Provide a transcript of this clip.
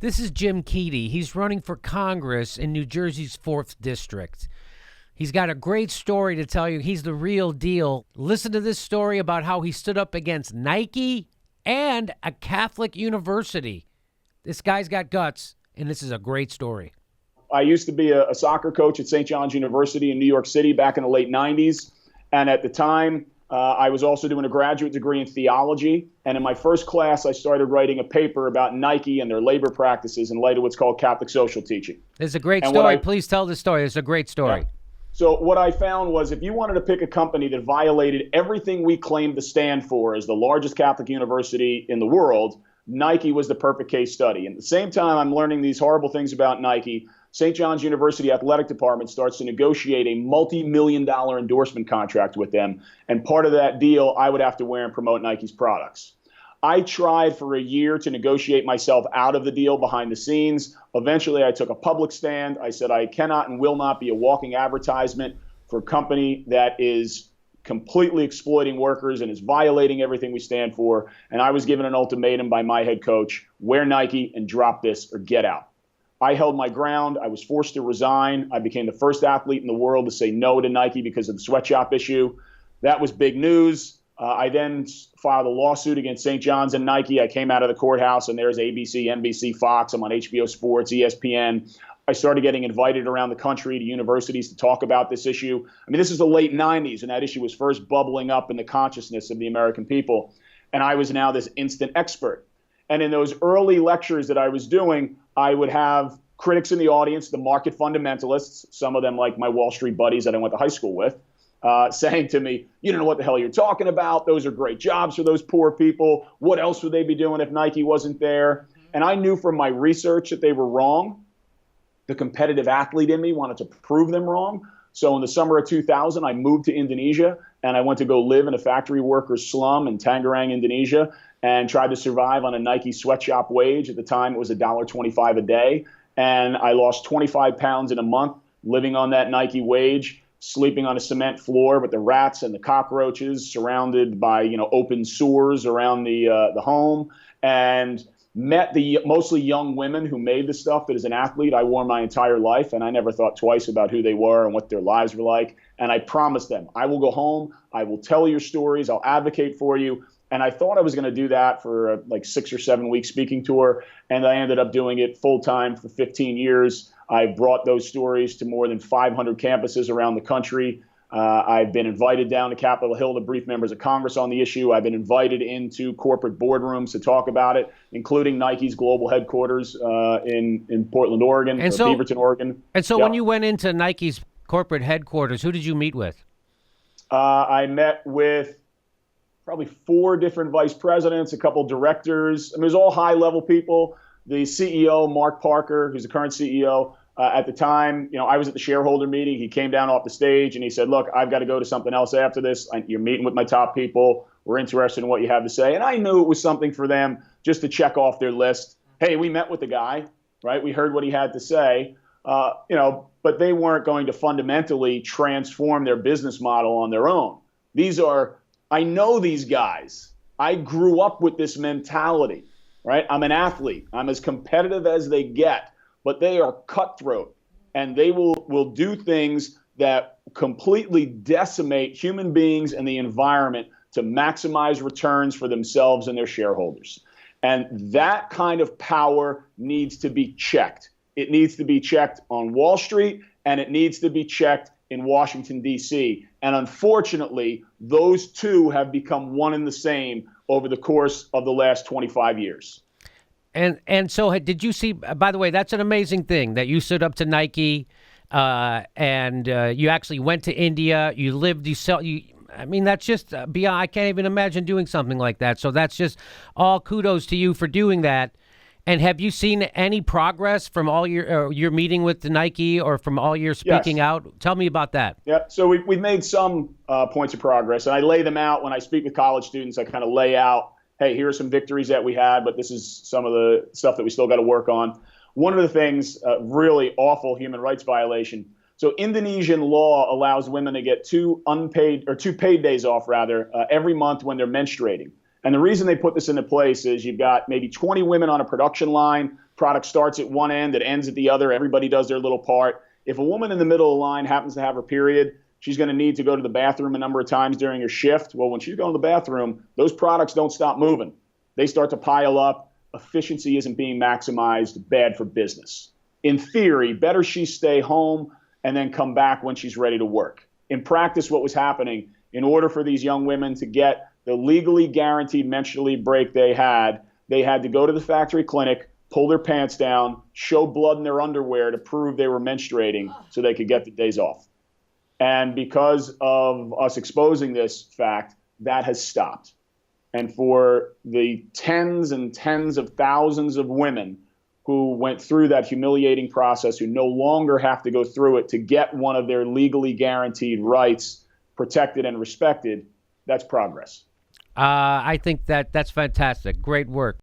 This is Jim Keedy. He's running for Congress in New Jersey's 4th District. He's got a great story to tell you. He's the real deal. Listen to this story about how he stood up against Nike and a Catholic university. This guy's got guts, and this is a great story. I used to be a soccer coach at St. John's University in New York City back in the late 90s. And at the time, I was also doing a graduate degree in theology. And in my first class, I started writing a paper about Nike and their labor practices in light of what's called Catholic social teaching. It's a great story. Please tell the story. It's a great story. Yeah. So what I found was if you wanted to pick a company that violated everything we claimed to stand for as the largest Catholic university in the world, Nike was the perfect case study. And at the same time I'm learning these horrible things about Nike, St. John's University Athletic Department starts to negotiate a multi-million-dollar endorsement contract with them. And part of that deal, I would have to wear and promote Nike's products. I tried for a year to negotiate myself out of the deal behind the scenes. Eventually, I took a public stand. I said I cannot and will not be a walking advertisement for a company that is completely exploiting workers and is violating everything we stand for. And I was given an ultimatum by my head coach, wear Nike and drop this or get out. I held my ground. I was forced to resign. I became the first athlete in the world to say no to Nike because of the sweatshop issue. That was big news. I then filed a lawsuit against St. John's and Nike. I came out of the courthouse, and there's ABC, NBC, Fox. I'm on HBO Sports, ESPN. I started getting invited around the country to universities to talk about this issue. I mean, this is the late 90s, and that issue was first bubbling up in the consciousness of the American people. And I was now this instant expert. And in those early lectures that I was doing, I would have critics in the audience, the market fundamentalists, some of them like my Wall Street buddies that I went to high school with, saying to me, you don't know what the hell you're talking about. Those are great jobs for those poor people. What else would they be doing if Nike wasn't there? And I knew from my research that they were wrong. The competitive athlete in me wanted to prove them wrong. So in the summer of 2000, I moved to Indonesia, and I went to go live in a factory worker's slum in Tangerang, Indonesia, and tried to survive on a Nike sweatshop wage. At the time, it was $1.25 a day. And I lost 25 pounds in a month living on that Nike wage, sleeping on a cement floor with the rats and the cockroaches, surrounded by, open sewers around the home, and met the mostly young women who made the stuff that as an athlete I wore my entire life, and I never thought twice about who they were and what their lives were like. And I promised them, I will go home, I will tell your stories, I'll advocate for you. And I thought I was going to do that for a 6 or 7 week speaking tour, and I ended up doing it full time for 15 years. I brought those stories to more than 500 campuses around the country. I've been invited down to Capitol Hill to brief members of Congress on the issue. I've been invited into corporate boardrooms to talk about it, including Nike's global headquarters in Portland, Oregon, or Beaverton, Oregon. And so when you went into Nike's corporate headquarters, who did you meet with? I met with probably 4 different vice presidents, a couple directors. I mean, it was all high-level people. The CEO, Mark Parker, who's the current CEO, at the time, I was at the shareholder meeting. He came down off the stage and he said, look, I've got to go to something else after this. You're meeting with my top people. We're interested in what you have to say. And I knew it was something for them just to check off their list. Hey, we met with the guy, right? We heard what he had to say, but they weren't going to fundamentally transform their business model on their own. I know these guys. I grew up with this mentality, right? I'm an athlete. I'm as competitive as they get. But they are cutthroat, and they will do things that completely decimate human beings and the environment to maximize returns for themselves and their shareholders. And that kind of power needs to be checked. It needs to be checked on Wall Street, and it needs to be checked in Washington, D.C. And unfortunately, those two have become one and the same over the course of the last 25 years. And so did you see, by the way, that's an amazing thing that you stood up to Nike and you actually went to India, you lived, that's just beyond, I can't even imagine doing something like that. So that's just all kudos to you for doing that. And have you seen any progress from all your meeting with the Nike or from all your speaking out? Tell me about that. Yeah, so we've made some points of progress, and I lay them out when I speak with college students. I kind of lay out, hey, here are some victories that we had, but this is some of the stuff that we still got to work on. One of the things, really awful human rights violation. So Indonesian law allows women to get 2 paid days off every month when they're menstruating. And the reason they put this into place is you've got maybe 20 women on a production line. product starts at one end, it ends at the other. Everybody does their little part. If a woman in the middle of the line happens to have her period, she's going to need to go to the bathroom a number of times during her shift. Well, when she's going to the bathroom, those products don't stop moving. They start to pile up. Efficiency isn't being maximized. Bad for business. In theory, better she stay home and then come back when she's ready to work. In practice, what was happening, in order for these young women to get the legally guaranteed menstrual leave break they had to go to the factory clinic, pull their pants down, show blood in their underwear to prove they were menstruating so they could get the days off. And because of us exposing this fact, that has stopped. And for the tens and tens of thousands of women who went through that humiliating process, who no longer have to go through it to get one of their legally guaranteed rights protected and respected, that's progress. I think that's fantastic. Great work.